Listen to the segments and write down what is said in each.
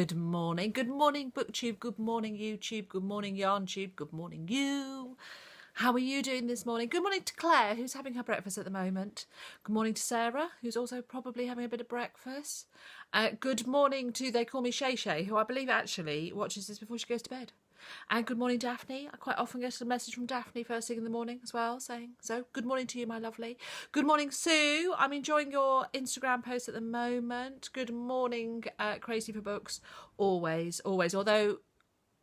Good morning, BookTube, good morning, YouTube, good morning, YarnTube, good morning, you. How are you doing this morning? Good morning to Claire, who's having her breakfast at the moment. Good morning to Sarah, who's also probably having a bit of breakfast. Good morning to They Call Me Shay Shay, who I believe actually watches this before she goes to bed. And good morning, Daphne. I quite often get a message from Daphne first thing in the morning as well, saying, so good morning to you, my lovely. Good morning, Sue. I'm enjoying your Instagram post at the moment. Good morning, Crazy for Books. Always, always. Although,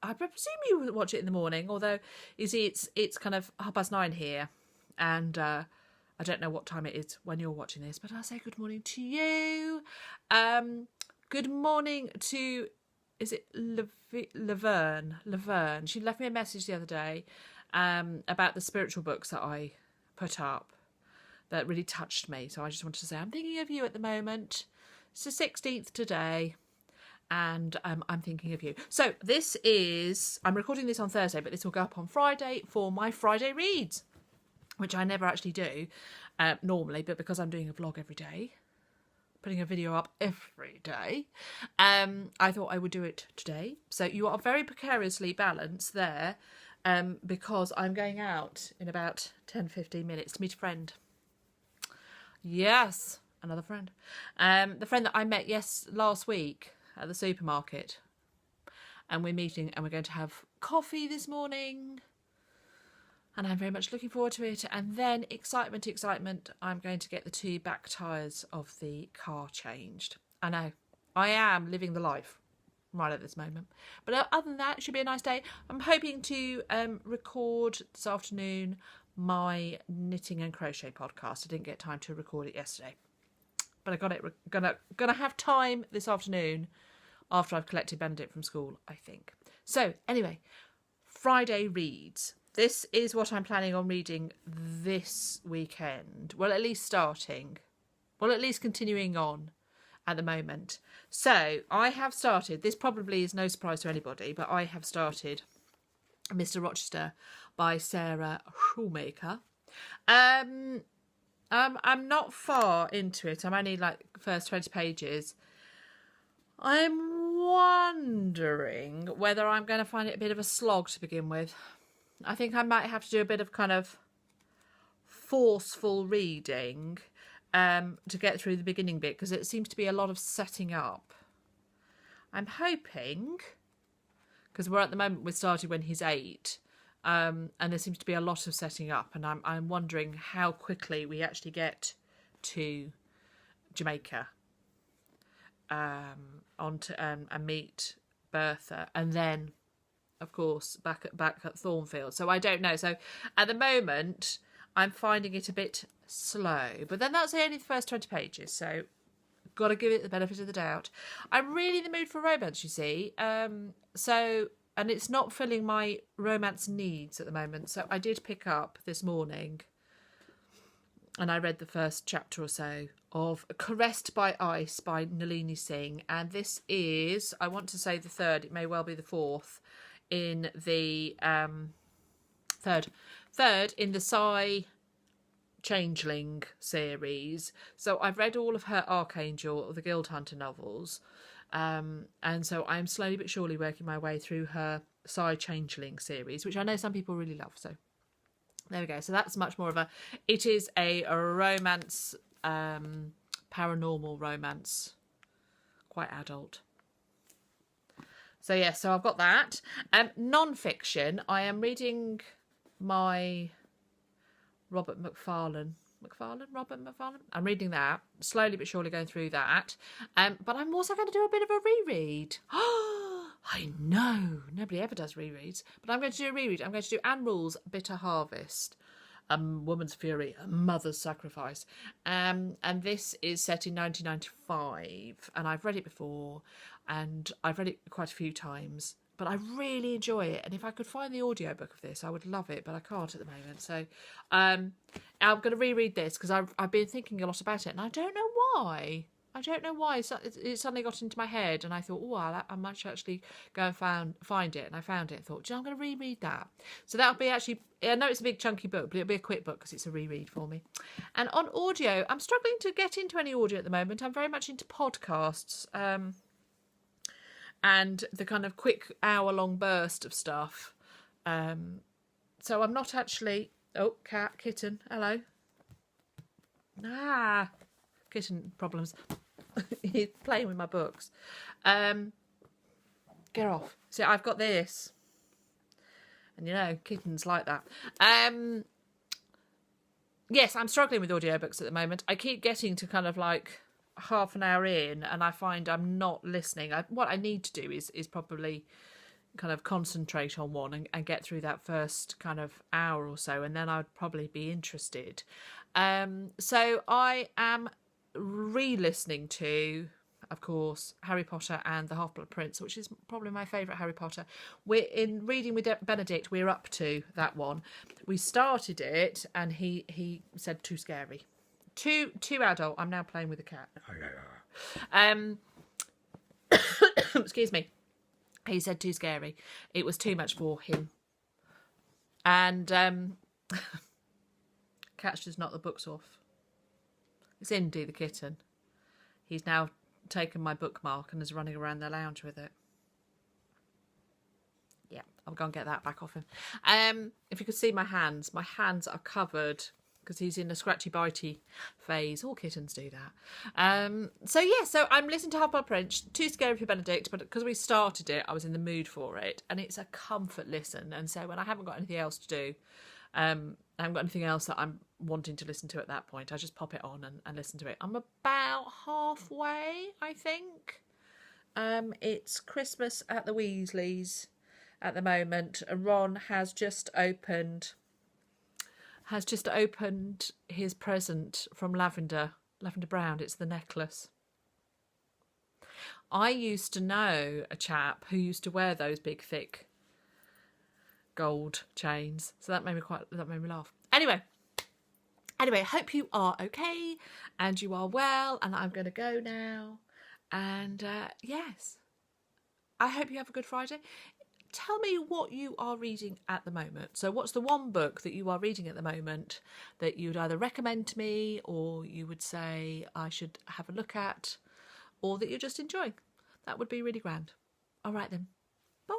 I presume you watch it in the morning, although, you see, it's kind of 9:30 here. And I don't know what time it is when you're watching this, but I'll say good morning to you. Good morning to... Is it Laverne? She left me a message the other day about the spiritual books that I put up that really touched me. So I just wanted to say I'm thinking of you at the moment. It's the 16th today, and I'm thinking of you. So this is... I'm recording this on Thursday, but this will go up on Friday for my Friday reads, which I never actually do normally, but because I'm doing a vlog every day, putting a video up every day, I thought I would do it today. So you are very precariously balanced there, because I'm going out in about 10-15 minutes to meet a friend. Yes, another friend. The friend that I met last week at the supermarket. And we're meeting and we're going to have coffee this morning. And I'm very much looking forward to it. And then, excitement, I'm going to get the 2 back tyres of the car changed. I know, I am living the life right at this moment. But other than that, it should be a nice day. I'm hoping to record this afternoon my knitting and crochet podcast. I didn't get time to record it yesterday. But I got it, gonna have time this afternoon after I've collected Benedict from school, I think. So, anyway, Friday reads. This is what I'm planning on reading this weekend. Well, at least starting. Well, at least continuing on at the moment. So, I have started, this probably is no surprise to anybody, but I have started Mr. Rochester by Sarah Shoemaker. I'm not far into it. I'm only like the first 20 pages. I'm wondering whether I'm going to find it a bit of a slog to begin with. I think I might have to do a bit of kind of forceful reading to get through the beginning bit, because it seems to be a lot of setting up. I'm hoping, because we're at the moment, we started when he's 8, and there seems to be a lot of setting up, and I'm wondering how quickly we actually get to Jamaica and meet Bertha, and then of course back at Thornfield. So I don't know. So at the moment I'm finding it a bit slow, but then that's only the first 20 pages, so got to give it the benefit of the doubt. I'm really in the mood for romance, you see, and it's not filling my romance needs at the moment. So I did pick up this morning and I read the first chapter or so of Caressed by Ice by Nalini Singh, and this is, I want to say, the third, it may well be the fourth, in the third in the Psy Changeling series. So I've read all of her Archangel or the Guild Hunter novels, and so I'm slowly but surely working my way through her Psy Changeling series, which I know some people really love. So there we go. So that's much more of it is a romance, paranormal romance, quite adult. So yeah, so I've got that. Non-fiction, I am reading my Robert Macfarlane. I'm reading that, slowly but surely going through that. But I'm also going to do a bit of a reread. I know, nobody ever does rereads. But I'm going to do a reread. I'm going to do Anne Rule's Bitter Harvest, A Woman's Fury, A Mother's Sacrifice. And this is set in 1995. And I've read it before, and I've read it quite a few times. But I really enjoy it. And if I could find the audiobook of this, I would love it. But I can't at the moment. So I'm going to reread this because I've been thinking a lot about it. And I don't know why. It suddenly got into my head. And I thought, oh, I might actually go and find it. And I found it and thought, I'm going to reread that. So that'll be actually, I know it's a big chunky book, but it'll be a quick book because it's a reread for me. And on audio, I'm struggling to get into any audio at the moment. I'm very much into podcasts. and the kind of quick hour-long burst of stuff. So I'm not actually... Oh, kitten, hello. Kitten problems. He's playing with my books. Get off. See, I've got this. And you know, kittens like that. Yes, I'm struggling with audiobooks at the moment. I keep getting to kind of like half an hour in and I find I'm not listening. What I need to do is probably kind of concentrate on one and get through that first kind of hour or so, and then I'd probably be interested. So I am re-listening to, of course, Harry Potter and the Half-Blood Prince, which is probably my favourite Harry Potter. We're in Reading with Benedict. We're up to that one. We started it, and he said too scary, too adult. I'm now playing with a cat. Excuse me. He said too scary. It was too much for him, and Catch just knocked the books off. It's Indy the kitten. He's now taken my bookmark and is running around the lounge with it. Yeah, I'll go and get that back off him. If you could see my hands are covered because he's in a scratchy bitey phase. All kittens do that. So I'm listening to Half-Blood Prince. Too scary for Benedict, but because we started it, I was in the mood for it, and it's a comfort listen. And so when I haven't got anything else to do, I haven't got anything else that I'm wanting to listen to at that point, I just pop it on and listen to it. I'm about halfway, I think. It's Christmas at the Weasleys at the moment. Ron has just opened his present from Lavender Brown. It's the necklace. I used to know a chap who used to wear those big thick gold chains, so that made me laugh. Anyway, I hope you are okay and you are well, and I'm going to go now. And yes, I hope you have a good Friday. Tell me what you are reading at the moment. So what's the one book that you are reading at the moment that you'd either recommend to me, or you would say I should have a look at, or that you're just enjoying? That would be really grand. All right then. Bye.